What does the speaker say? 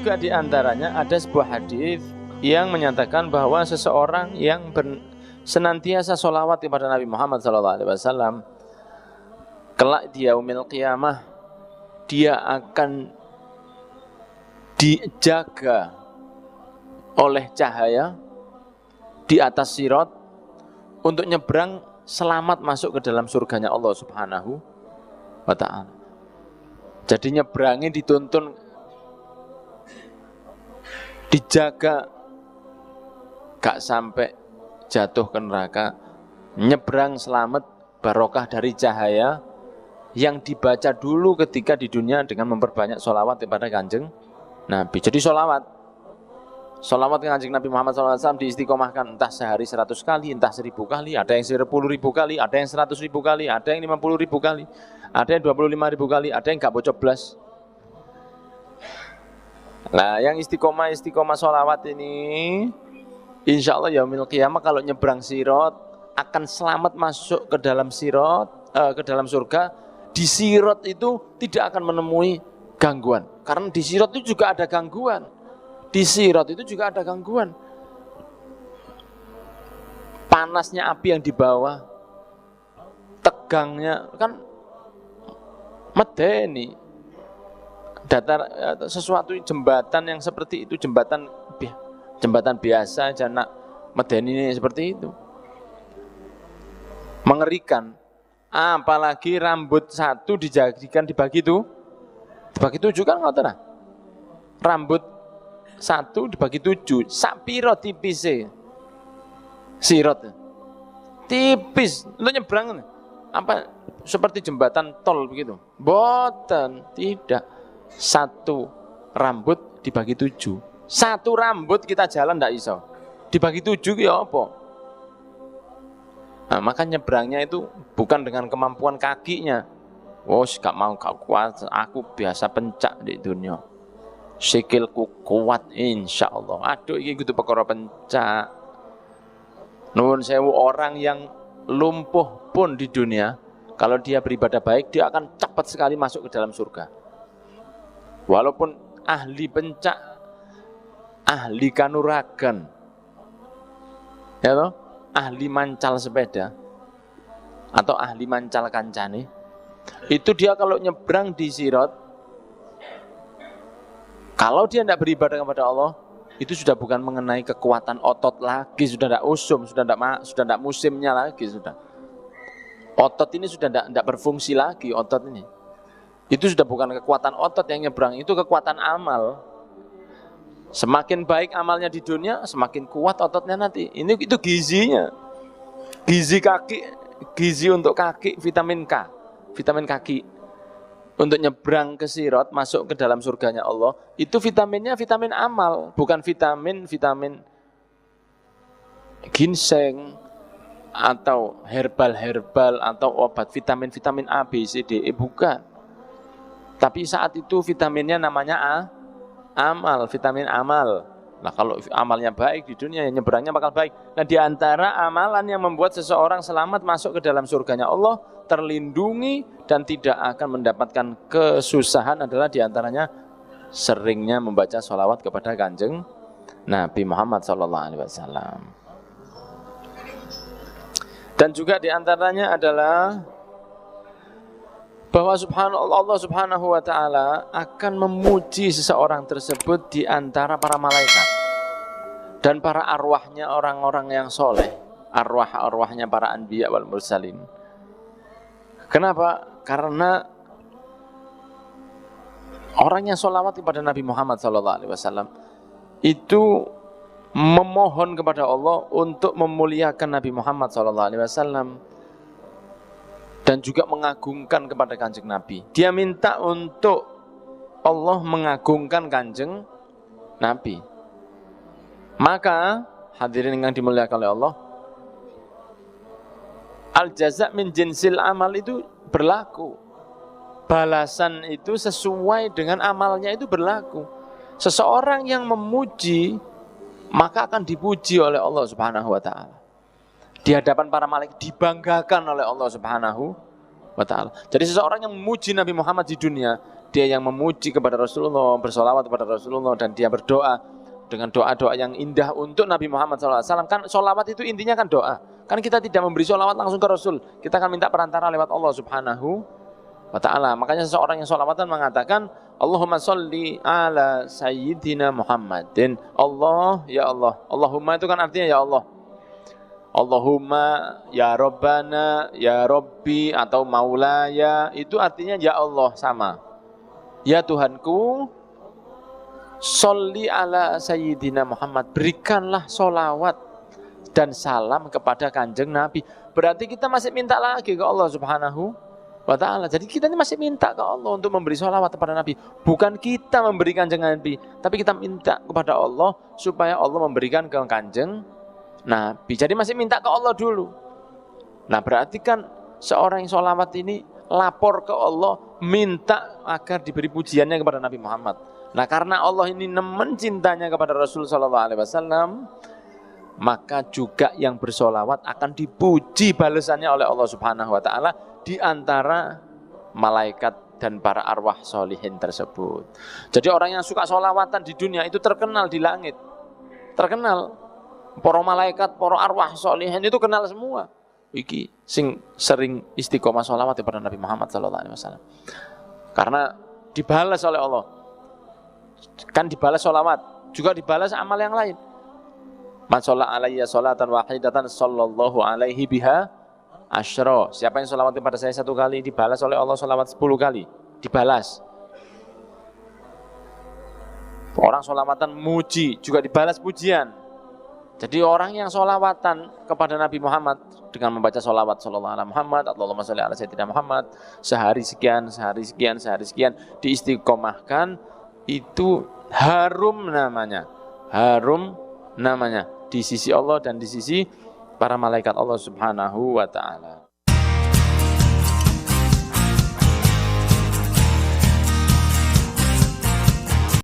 juga di antaranya ada sebuah hadis yang menyatakan bahwa seseorang yang senantiasa sholawat kepada Nabi Muhammad SAW, kelak di yaumil qiyamah dia akan dijaga oleh cahaya di atas sirat untuk nyebrang selamat masuk ke dalam surganya Allah Subhanahu wa ta'ala. Jadi nyebrangnya dituntun, dijaga gak sampai jatuh ke neraka, nyebrang selamat barokah dari cahaya yang dibaca dulu ketika di dunia dengan memperbanyak sholawat kepada Kanjeng Nabi. Jadi sholawat ke Kanjeng Nabi Muhammad SAW diistiqomahkan entah sehari 100 kali, entah 1000 kali, ada yang 10.000 kali, ada yang 100.000 kali, ada yang 50.000 kali, ada yang 25.000 kali, ada yang gak bocoblas. Nah, yang istiqomah sholawat ini, insya Allah yaumil qiyamah kalau nyebrang sirat akan selamat masuk ke dalam sirat, ke dalam surga. Di sirat itu tidak akan menemui gangguan, karena di sirat itu juga ada gangguan. Di sirat itu juga ada gangguan. Panasnya api yang di bawah, tegangnya kan medeni. Datar sesuatu jembatan yang seperti itu, jembatan biasa aja nak medeni ini seperti itu. Mengerikan. Apalagi rambut satu dijadikan dibagi 7 kan ngoten nah. Rambut satu dibagi 7, sak piro tipise sirat. Tipis, lu nyebrang apa seperti jembatan tol begitu. Boten, tidak. Satu rambut dibagi 7. Satu rambut kita jalan ndak iso. Dibagi 7 ya apa? Nah, maka nyebrangnya itu bukan dengan kemampuan kakinya. Gak kuat, aku biasa pencak di dunia. Sikilku kuat insya Allah. Aduh ini gitu perkara pencak. Nuwun sewu, orang yang lumpuh pun di dunia, kalau dia beribadah baik, dia akan cepat sekali masuk ke dalam surga. Walaupun ahli pencak, ahli kanuragan, ya toh, ahli mancal sepeda, atau ahli mancal kancane, itu dia kalau nyebrang di sirat, kalau dia tidak beribadah kepada Allah, itu sudah bukan mengenai kekuatan otot lagi, sudah tidak usum, sudah tidak musimnya lagi, sudah. Otot ini sudah tidak berfungsi lagi, otot ini. Itu sudah bukan kekuatan otot yang nyebrang, itu kekuatan amal. Semakin baik amalnya di dunia, semakin kuat ototnya nanti. Itu gizinya. Gizi kaki, gizi untuk kaki, vitamin K, vitamin kaki. Untuk nyebrang ke sirat, masuk ke dalam surganya Allah, itu vitaminnya vitamin amal, bukan vitamin ginseng atau herbal atau obat vitamin A, B, C, D, E, bukan. Tapi saat itu vitaminnya namanya amal, vitamin amal. Nah kalau amalnya baik di dunia, yang nyebrangnya bakal baik. Nah di antara amalan yang membuat seseorang selamat masuk ke dalam surganya Allah, terlindungi dan tidak akan mendapatkan kesusahan adalah di antaranya seringnya membaca sholawat kepada Kanjeng Nabi Muhammad SAW. Dan juga di antaranya adalah bahwa Allah Subhanahu wa ta'ala akan memuji seseorang tersebut di antara para malaikat dan para arwahnya orang-orang yang soleh, arwahnya para anbiya wal mursalin. Kenapa? Karena orang yang sholawat kepada Nabi Muhammad SAW itu memohon kepada Allah untuk memuliakan Nabi Muhammad SAW dan juga mengagungkan kepada Kanjeng Nabi. Dia minta untuk Allah mengagungkan Kanjeng Nabi. Maka hadirin yang dimuliakan oleh Allah, al-jaza' min jinsil amal itu berlaku. Balasan itu sesuai dengan amalnya itu berlaku. Seseorang yang memuji, maka akan dipuji oleh Allah Subhanahu wa ta'ala. Di hadapan para malaikat dibanggakan oleh Allah Subhanahu wa ta'ala. Jadi seseorang yang memuji Nabi Muhammad di dunia, dia yang memuji kepada Rasulullah, bersolawat kepada Rasulullah, dan dia berdoa dengan doa-doa yang indah untuk Nabi Muhammad SAW. Kan solawat itu intinya kan doa. Kan kita tidak memberi solawat langsung ke Rasul, kita akan minta perantara lewat Allah Subhanahu wa ta'ala. Makanya seseorang yang solawatan mengatakan, Allahumma sholli ala sayyidina Muhammadin. Allah, ya Allah. Allahumma itu kan artinya ya Allah. Allahumma ya Rabbana, ya Rabbi, atau Maulaya, itu artinya ya Allah, sama. Ya Tuhanku, sholli ala sayyidina Muhammad, berikanlah solawat dan salam kepada kanjeng Nabi. Berarti kita masih minta lagi ke Allah Subhanahu wa ta'ala. Jadi kita ini masih minta ke Allah untuk memberi solawat kepada Nabi. Bukan kita memberi kanjeng Nabi, tapi kita minta kepada Allah supaya Allah memberikan ke kanjeng Nabi. Jadi masih minta ke Allah dulu. Nah berarti kan seorang yang solawat ini lapor ke Allah, minta agar diberi pujiannya kepada Nabi Muhammad. Nah karena Allah ini nemen cintanya kepada Rasul SAW, maka juga yang bersolawat akan dipuji balasannya oleh Allah Subhanahu wa ta'ala di antara malaikat dan para arwah solihin tersebut. Jadi orang yang suka solawatan di dunia itu terkenal di langit, terkenal. Para malaikat, para arwah solihin itu kenal semua. Iki sing sering istiqomah solawat kepada Nabi Muhammad SAW. Karena dibalas oleh Allah. Kan dibalas solawat, juga dibalas amal yang lain. Man sholla alayya sholatan wahidatan sallallahu alaihi biha asyra. Siapa yang solawat kepada saya 1 kali, dibalas oleh Allah solawat 10 kali. Dibalas. Orang solawatan muji, juga dibalas pujian. Jadi orang yang solawatan kepada Nabi Muhammad dengan membaca solawat sallallahu alaihi Muhammad, Allahumma sholli ala sayyidina Muhammad, sehari sekian, diistiqomahkan, itu harum namanya. Harum namanya di sisi Allah dan di sisi para malaikat Allah Subhanahu wa ta'ala.